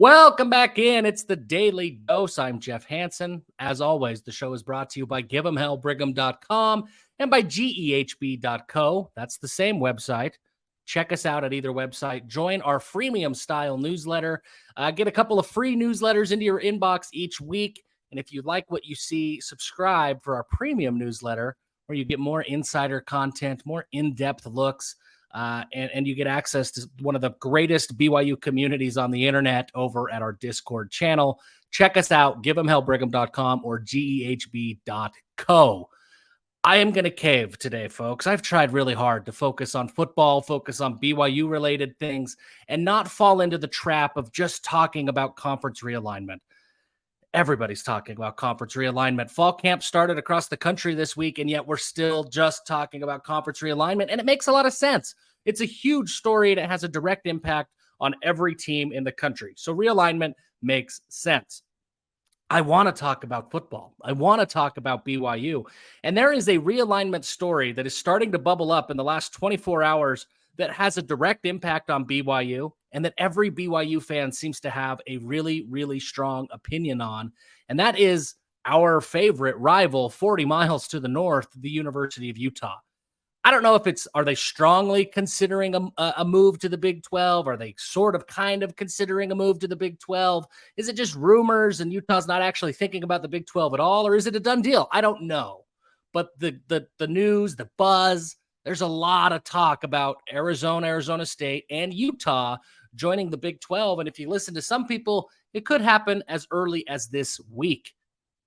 Welcome back in. It's the Daily Dose. I'm Jeff Hansen. As always, the show is brought to you by Give'emHellBrigham.com and by GEHB.co. That's the same website. Check us out at either website. Join our freemium style newsletter. Get a couple of free newsletters into your inbox each week. And if you like what you see, subscribe for our premium newsletter where you get more insider content, more in-depth looks. And you get access to one of the greatest BYU communities on the internet over at our Discord channel. Check us out, Give'emHellBrigham.com or GEHB.co. I am going to cave today, folks. I've tried really hard to focus on football, focus on BYU-related things, and not fall into the trap of just talking about conference realignment. Everybody's talking about conference realignment. Fall camp started across the country this week, and yet we're still just talking about conference realignment, and it makes a lot of sense. It's a huge story that has a direct impact on every team in the country. So realignment makes sense. I want to talk about football. I want to talk about BYU. And there is a realignment story that is starting to bubble up in the last 24 hours that has a direct impact on BYU and that every BYU fan seems to have a really, really strong opinion on. And that is our favorite rival 40 miles to the north, the University of Utah. I don't know if are they strongly considering a move to the Big 12? Are they sort of kind of considering a move to the Big 12? Is it just rumors and Utah's not actually thinking about the Big 12 at all? Or is it a done deal? I don't know. But the news, the buzz, there's a lot of talk about Arizona State, and Utah joining the Big 12. And if you listen to some people, it could happen as early as this week.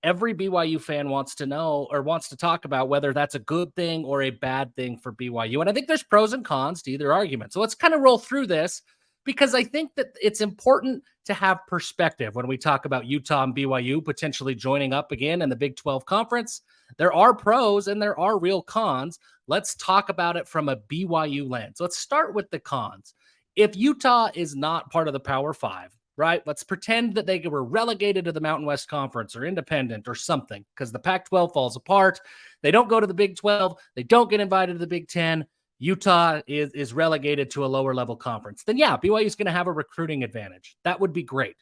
Every BYU fan wants to know or wants to talk about whether that's a good thing or a bad thing for BYU. And I think there's pros and cons to either argument. So let's kind of roll through this because I think that it's important to have perspective when we talk about Utah and BYU potentially joining up again in the Big 12 conference. There are pros and there are real cons. Let's talk about it from a BYU lens. Let's start with the cons. If Utah is not part of the Power Five, right? Let's pretend that they were relegated to the Mountain West Conference or independent or something because the Pac-12 falls apart. They don't go to the Big 12. They don't get invited to the Big 10. Utah is relegated to a lower level conference. Then yeah, BYU is going to have a recruiting advantage. That would be great.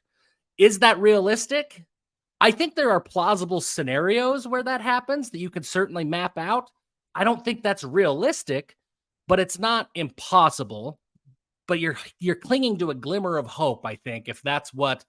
Is that realistic? I think there are plausible scenarios where that happens that you could certainly map out. I don't think that's realistic, but it's not impossible. But you're clinging to a glimmer of hope, I think, if that's what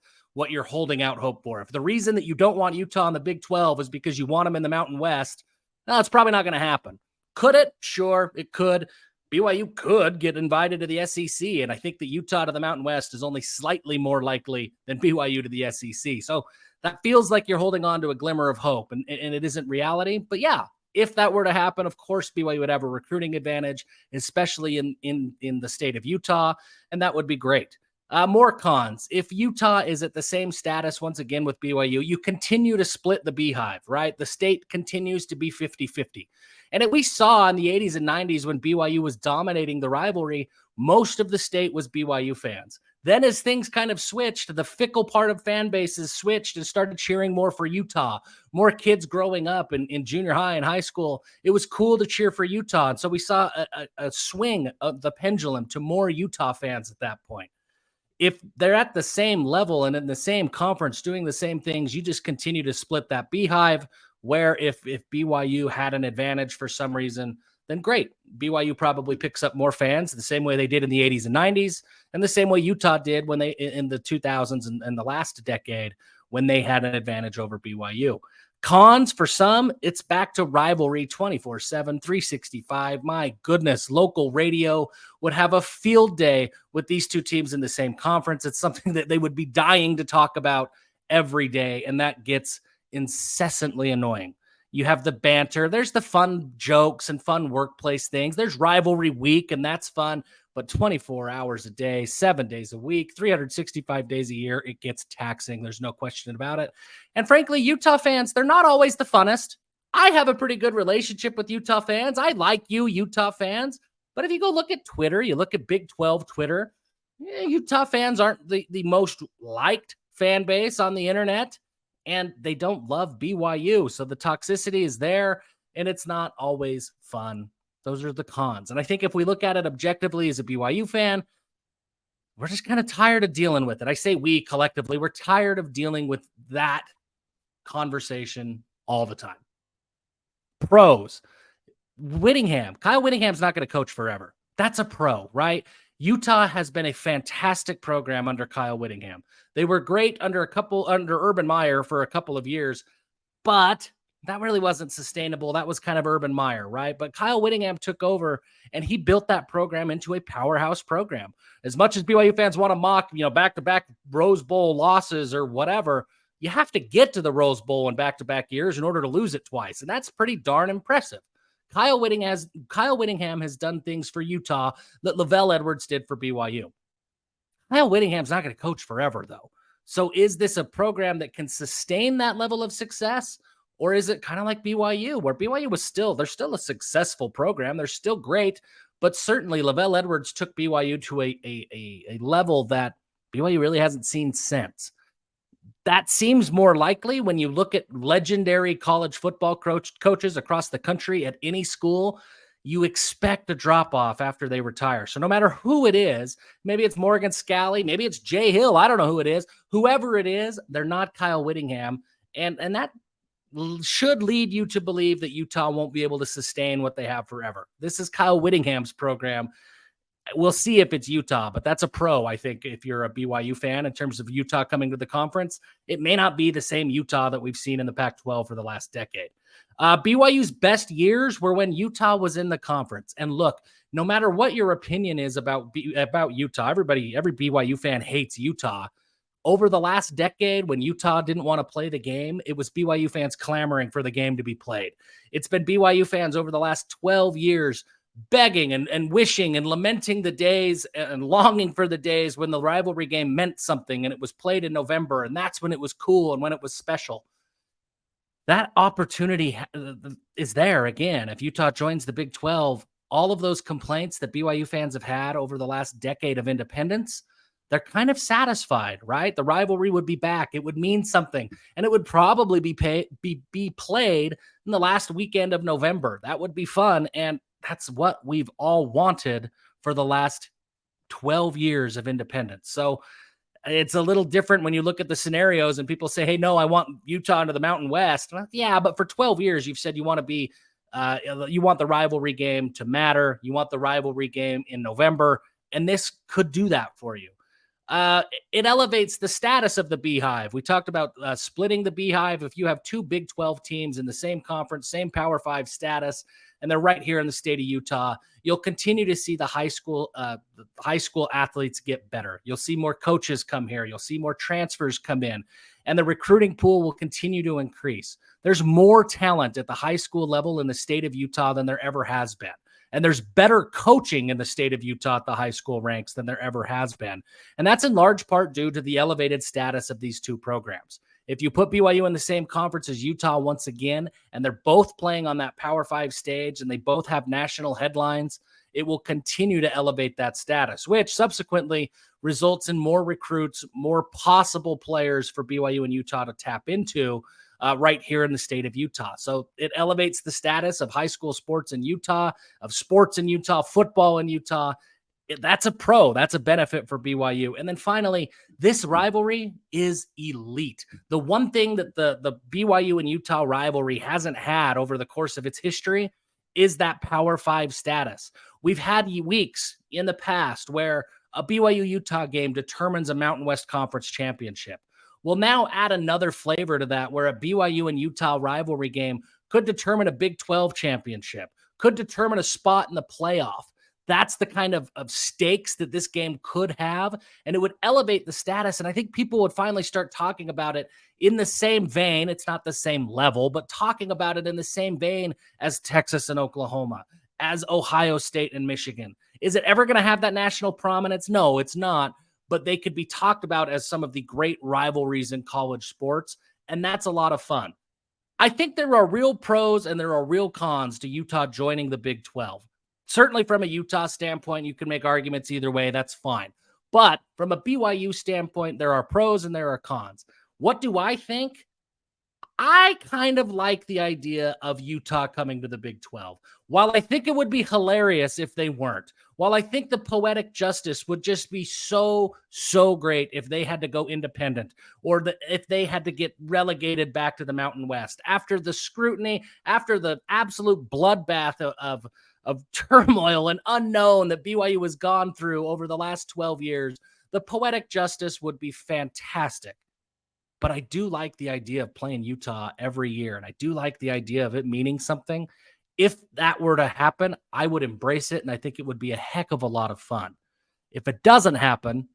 you're holding out hope for. If the reason that you don't want Utah in the Big 12 is because you want them in the Mountain West, no, it's probably not going to happen. Could it? Sure, it could. BYU could get invited to the SEC, and I think that Utah to the Mountain West is only slightly more likely than BYU to the SEC. So that feels like you're holding on to a glimmer of hope, and it isn't reality. But yeah, if that were to happen, of course, BYU would have a recruiting advantage, especially in the state of Utah, and that would be great. More cons. If Utah is at the same status once again with BYU, you continue to split the beehive, right? The state continues to be 50-50. And we saw in the 80s and 90s when BYU was dominating the rivalry, most of the state was BYU fans. Then as things kind of switched, the fickle part of fan bases switched and started cheering more for Utah. More kids growing up in junior high and high school, it was cool to cheer for Utah. And so we saw a swing of the pendulum to more Utah fans at that point. If they're at the same level and in the same conference doing the same things, you just continue to split that beehive, where if BYU had an advantage for some reason, then great. BYU probably picks up more fans the same way they did in the 80s and 90s, and the same way Utah did when they in the 2000s and the last decade when they had an advantage over BYU. Cons for some, it's back to rivalry 24/7, 365. My goodness, local radio would have a field day with these two teams in the same conference. It's something that they would be dying to talk about every day, and that gets incessantly annoying. You have the banter. There's the fun jokes and fun workplace things. There's rivalry week, and that's fun. But 24 hours a day, 7 days a week, 365 days a year, it gets taxing. There's no question about it. And frankly, Utah fans, they're not always the funnest. I have a pretty good relationship with Utah fans. I like you, Utah fans. But if you go look at Twitter, you look at Big 12 Twitter, Utah fans aren't the most liked fan base on the internet. And they don't love BYU. So the toxicity is there, and it's not always fun. Those are the cons. And I think if we look at it objectively as a BYU fan, we're just kind of tired of dealing with it. I say we collectively, we're tired of dealing with that conversation all the time. Pros. Kyle Whittingham's not going to coach forever. That's a pro, right? Utah has been a fantastic program under Kyle Whittingham. They were great under Urban Meyer for a couple of years, but that really wasn't sustainable. That was kind of Urban Meyer, right? But Kyle Whittingham took over and he built that program into a powerhouse program. As much as BYU fans want to mock, back-to-back Rose Bowl losses or whatever, you have to get to the Rose Bowl in back-to-back years in order to lose it twice. And that's pretty darn impressive. Kyle Whittingham has done things for Utah that Lavelle Edwards did for BYU. Kyle Whittingham's not going to coach forever, though. So is this a program that can sustain that level of success? Or is it kind of like BYU, where BYU they're still a successful program. They're still great, but certainly Lavelle Edwards took BYU to a level that BYU really hasn't seen since. That seems more likely when you look at legendary college football coaches across the country at any school. You expect a drop off after they retire. So no matter who it is, maybe it's Morgan Scalley, maybe it's Jay Hill, I don't know who it is. Whoever it is, they're not Kyle Whittingham. And that should lead you to believe that Utah won't be able to sustain what they have forever. This is Kyle Whittingham's program. We'll see if it's Utah, but that's a pro, I think, if you're a BYU fan in terms of Utah coming to the conference. It may not be the same Utah that we've seen in the Pac-12 for the last decade. BYU's best years were when Utah was in the conference. And look, no matter what your opinion is about Utah, every BYU fan hates Utah. Over the last decade, when Utah didn't want to play the game, it was BYU fans clamoring for the game to be played. It's been BYU fans over the last 12 years begging and wishing and lamenting the days and longing for the days when the rivalry game meant something and it was played in November, and that's when it was cool and when it was special. That opportunity is there again. If Utah joins the Big 12, all of those complaints that BYU fans have had over the last decade of independence, they're kind of satisfied, right? The rivalry would be back. It would mean something, and it would probably be played in the last weekend of November. That would be fun, and that's what we've all wanted for the last 12 years of independence. So it's a little different when you look at the scenarios and people say, hey, no, I want Utah into the Mountain West. Well, yeah, but for 12 years, you've said you want to be, you want the rivalry game to matter. You want the rivalry game in November, and this could do that for you. It elevates the status of the Beehive. We talked about splitting the Beehive. If you have two Big 12 teams in the same conference, same Power 5 status, and they're right here in the state of Utah, you'll continue to see the high school athletes get better. You'll see more coaches come here. You'll see more transfers come in, and the recruiting pool will continue to increase. There's more talent at the high school level in the state of Utah than there ever has been. And there's better coaching in the state of Utah at the high school ranks than there ever has been. And that's in large part due to the elevated status of these two programs. If you put BYU in the same conference as Utah once again, and they're both playing on that Power 5 stage and they both have national headlines, it will continue to elevate that status, which subsequently results in more recruits, more possible players for BYU and Utah to tap into right here in the state of Utah. So it elevates the status of high school sports in Utah, of sports in Utah, football in Utah. That's a pro. That's a benefit for BYU. And then finally, this rivalry is elite. The one thing that the BYU and Utah rivalry hasn't had over the course of its history is that Power 5 status. We've had weeks in the past where a BYU-Utah game determines a Mountain West Conference championship. We'll now add another flavor to that, where a BYU and Utah rivalry game could determine a Big 12 championship, could determine a spot in the playoff. That's the kind of stakes that this game could have, and it would elevate the status. And I think people would finally start talking about it in the same vein. It's not the same level, but talking about it in the same vein as Texas and Oklahoma, as Ohio State and Michigan. Is it ever going to have that national prominence? No, it's not. But they could be talked about as some of the great rivalries in college sports, and that's a lot of fun. I think there are real pros and there are real cons to Utah joining the Big 12. Certainly from a Utah standpoint, you can make arguments either way. That's fine. But from a BYU standpoint, there are pros and there are cons. What do I think? I kind of like the idea of Utah coming to the Big 12. While I think it would be hilarious if they weren't, while I think the poetic justice would just be so great if they had to go independent or if they had to get relegated back to the Mountain West after the scrutiny, after the absolute bloodbath of turmoil and unknown that BYU has gone through over the last 12 years, the poetic justice would be fantastic. But I do like the idea of playing Utah every year, and I do like the idea of it meaning something. If that were to happen, I would embrace it, and I think it would be a heck of a lot of fun. If it doesn't happen,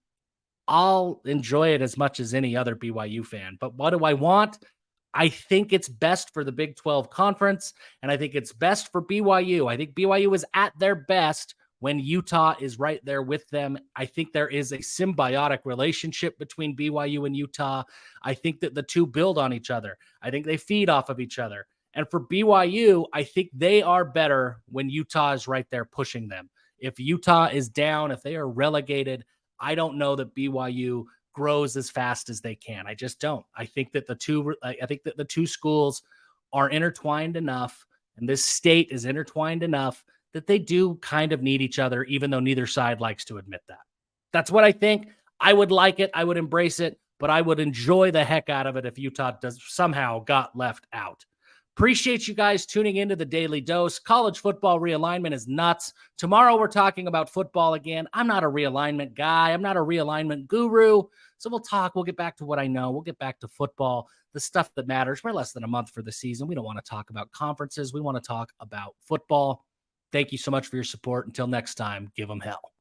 I'll enjoy it as much as any other BYU fan. But what do I want? I think it's best for the Big 12 conference, and I think it's best for BYU. I think BYU is at their best when Utah is right there with them. I think there is a symbiotic relationship between BYU and Utah. I think that the two build on each other. I think they feed off of each other. And for BYU, I think they are better when Utah is right there pushing them. If Utah is down, if they are relegated, I don't know that BYU grows as fast as they can. I just don't. I think that the two schools are intertwined enough, and this state is intertwined enough that they do kind of need each other, even though neither side likes to admit that. That's what I think. I would like it. I would embrace it, but I would enjoy the heck out of it if Utah does somehow got left out. Appreciate you guys tuning into the Daily Dose. College football realignment is nuts. Tomorrow we're talking about football again. I'm not a realignment guy. I'm not a realignment guru. So we'll get back to what I know. We'll get back to football, the stuff that matters. We're less than a month for the season. We don't want to talk about conferences. We want to talk about football. Thank you so much for your support. Until next time, give them hell.